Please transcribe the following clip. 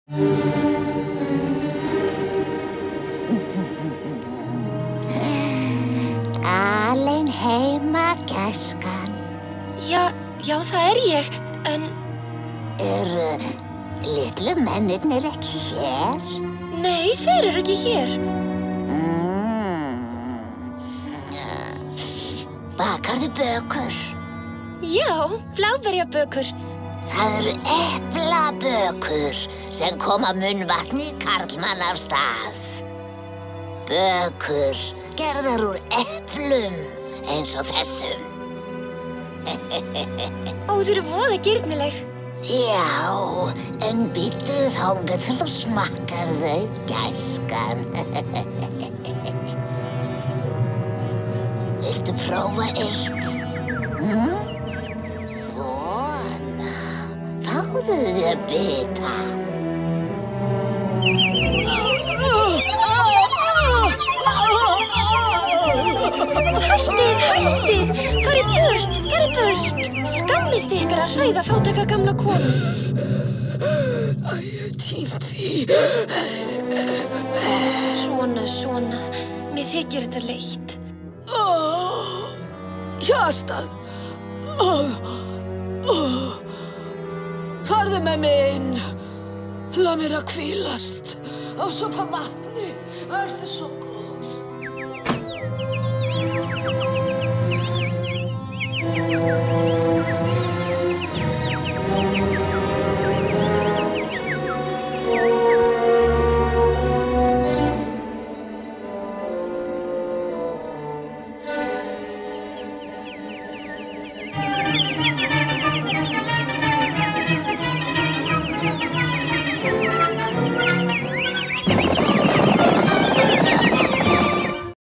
Alein heima, gæskan. Já, það ég, en... Litlu mennirnir ekki hér? Nei, þeir eru ekki hér. Bakarðu bökur? Já, bláberjabökur. Það eru eplabökur sem koma munnvatni karlmann af stað. Bökur gerðar úr eplum eins og þessum. Ó, þau eru voða girnileg. Já, en bíddu þangað til þú smakkar þau, gæskan. Viltu prófa eitt? Svona, fáðu þér bita. Hættið, farið burt. Skammist ykkur að hræða fátæka gamla konu. Ég týnt því. Svona, mér þykir þetta leitt. Hjartað. Farðu með mig inn. Lað mér að hvílast á sopa vatni. Vertu svo góð.